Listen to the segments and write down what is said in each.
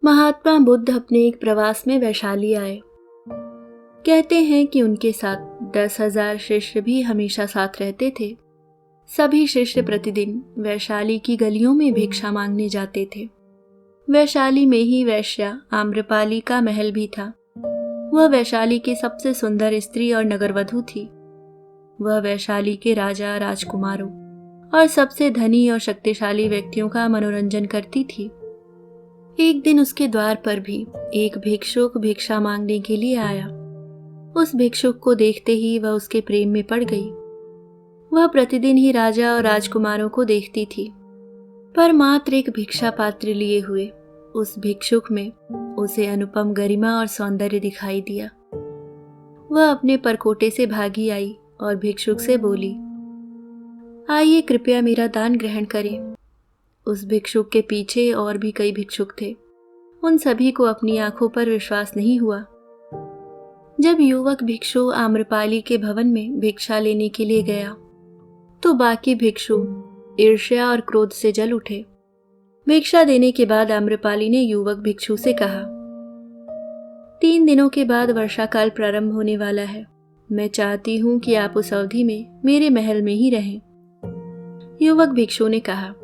महात्मा बुद्ध अपने एक प्रवास में वैशाली आए। कहते हैं कि उनके साथ 10,000 शिष्य भी हमेशा साथ रहते थे। सभी शिष्य प्रतिदिन वैशाली की गलियों में भिक्षा मांगने जाते थे। वैशाली में ही वैश्या आम्रपाली का महल भी था। वह वैशाली की सबसे सुंदर स्त्री और नगरवधू थी। वह वैशाली के राजा, राजकुमारों और सबसे धनी और शक्तिशाली व्यक्तियों का मनोरंजन करती थी। एक दिन उसके द्वार पर भी एक भिक्षुक भिक्षा मांगने के लिए आया। उस भिक्षुक को देखते ही वह उसके प्रेम में पड़ गई। वह प्रतिदिन ही राजा और राजकुमारों को देखती थी, पर मात्र एक भिक्षा पात्र लिए हुए उस भिक्षुक में उसे अनुपम गरिमा और सौंदर्य दिखाई दिया। वह अपने परकोटे से भागी आई और भिक्षुक से बोली, आइए कृपया मेरा दान ग्रहण करें। उस भिक्षुक के पीछे और भी कई भिक्षुक थे। उन सभी को अपनी आंखों पर विश्वास नहीं हुआ। जब युवक भिक्षु आम्रपाली के भवन में भिक्षा लेने के लिए गया तो बाकी भिक्षु ईर्ष्या और क्रोध से जल उठे। भिक्षा देने के बाद आम्रपाली ने युवक भिक्षु से कहा, 3 दिनों के बाद वर्षा काल प्रारंभ होने वाला है। मैं चाहती हूं कि आप उस अवधि में मेरे महल में ही रहें। युवक भिक्षु ने कहा,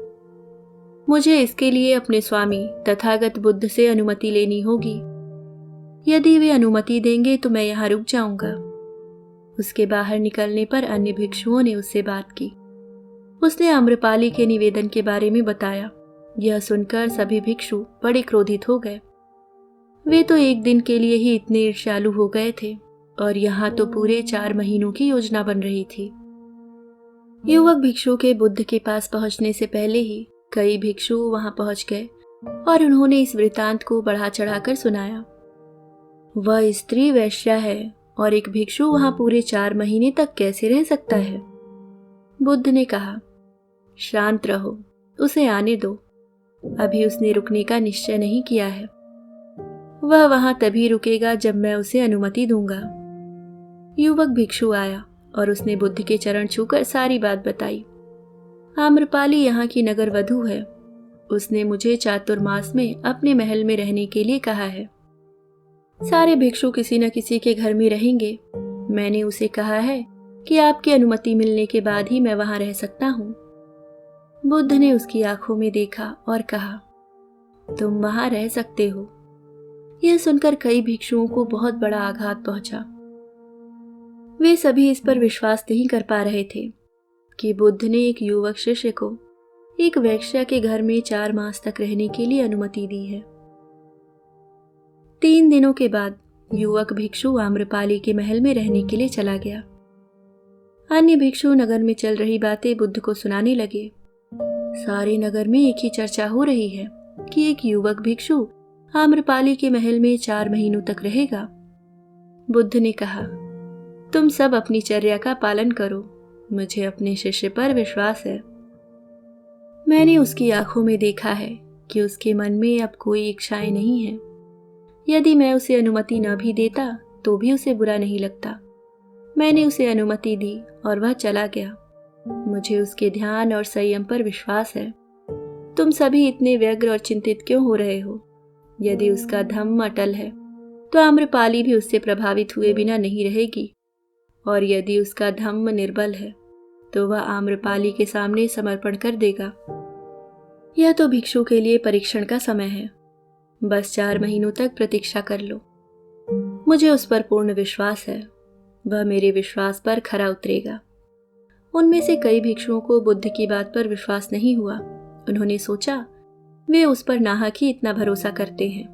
मुझे इसके लिए अपने स्वामी तथागत बुद्ध से अनुमति लेनी होगी। यदि वे अनुमति देंगे तो मैं यहाँ रुक जाऊंगा। उसके बाहर निकलने पर अन्य भिक्षुओं ने उससे बात की। उसने आम्रपाली के निवेदन के बारे में बताया। यह सुनकर सभी भिक्षु बड़े क्रोधित हो गए। वे तो एक दिन के लिए ही इतने ईर्ष्यालु हो गए थे और यहाँ तो पूरे 4 महीनों की योजना बन रही थी। युवक भिक्षु के बुद्ध के पास पहुंचने से पहले ही कई भिक्षु वहां पहुंच गए और उन्होंने इस वृतांत को बढ़ा चढ़ाकर सुनाया। वह स्त्री वैश्या है और एक भिक्षु वहां पूरे 4 महीने तक कैसे रह सकता है? बुद्ध ने कहा, शांत रहो, उसे आने दो। अभी उसने रुकने का निश्चय नहीं किया है। वह वहां तभी रुकेगा जब मैं उसे अनुमति दूंगा। युवक भिक्षु आया और उसने बुद्ध के चरण छूकर सारी बात बताई। आम्रपाली यहाँ की नगर वधू है। उसने मुझे चातुर्मास में अपने महल में रहने के लिए कहा है। सारे भिक्षु किसी न किसी के घर में रहेंगे। मैंने उसे कहा है कि आपकी अनुमति मिलने के बाद ही मैं वहां रह सकता हूँ। बुद्ध ने उसकी आंखों में देखा और कहा, तुम वहां रह सकते हो। यह सुनकर कई भिक्षुओं को बहुत बड़ा आघात पहुंचा। वे सभी इस पर विश्वास नहीं कर पा रहे थे कि बुद्ध ने एक युवक शिष्य को एक वैश्या के घर में 4 मास तक रहने के लिए अनुमति दी है। 3 दिनों के बाद युवक भिक्षु आम्रपाली के महल में रहने के लिए चला गया। अन्य भिक्षु नगर में चल रही बातें बुद्ध को सुनाने लगे। सारे नगर में एक ही चर्चा हो रही है कि एक युवक भिक्षु आम्रपाली के महल में 4 महीनों तक रहेगा। बुद्ध ने कहा, तुम सब अपनी चर्या का पालन करो। मुझे अपने शिष्य पर विश्वास है। मैंने उसकी आंखों में देखा है कि उसके मन में अब कोई इच्छाएं नहीं है। यदि मैं उसे अनुमति न भी देता तो भी उसे बुरा नहीं लगता। मैंने उसे अनुमति दी और वह चला गया। मुझे उसके ध्यान और संयम पर विश्वास है। तुम सभी इतने व्यग्र और चिंतित क्यों हो रहे हो? यदि उसका धम्म अटल है तो आम्रपाली भी उससे प्रभावित हुए बिना नहीं रहेगी, और यदि उसका धम्म निर्बल है तो वह आम्रपाली के सामने समर्पण कर देगा। यह तो भिक्षु के लिए परीक्षण का समय है। बस 4 महीनों तक प्रतीक्षा कर लो। मुझे उस पर पूर्ण विश्वास है। वह मेरे विश्वास पर खरा उतरेगा। उनमें से कई भिक्षुओं को बुद्ध की बात पर विश्वास नहीं हुआ। उन्होंने सोचा वे उस पर नाहक ही इतना भरोसा करते हैं।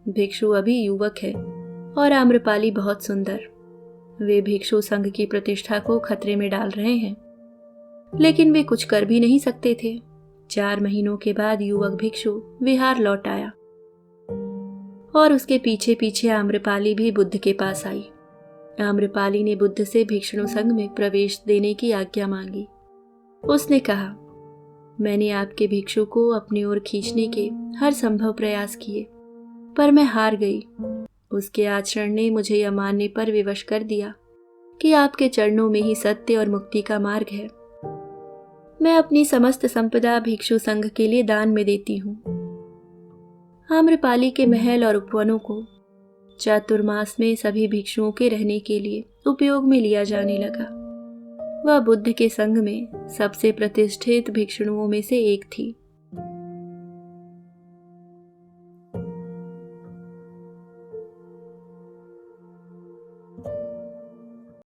भिक्षु अभी युवक है और आम्रपाली बहुत सुंदर। वे भिक्षु संघ की प्रतिष्ठा को खतरे में डाल रहे हैं, लेकिन वे कुछ कर भी नहीं सकते थे। 4 महीनों के बाद युवक भिक्षु विहार लौट आया और उसके पीछे पीछे आम्रपाली भी बुद्ध के पास आई। आम्रपाली ने बुद्ध से भिक्षु संघ में प्रवेश देने की आज्ञा मांगी। उसने कहा, मैंने आपके भिक्षु को अपनी ओर खींचने के हर संभव प्रयास किए, पर मैं हार गई। उसके आचरण ने मुझे यह मानने पर विवश कर दिया कि आपके चरणों में ही सत्य और मुक्ति का मार्ग है। मैं अपनी समस्त संपदा भिक्षु संघ के लिए दान में देती हूँ। आम्रपाली के महल और उपवनों को चातुर्मास में सभी भिक्षुओं के रहने के लिए उपयोग में लिया जाने लगा। वह बुद्ध के संघ में सबसे प्रतिष्ठित भिक्षुओं में से एक थी।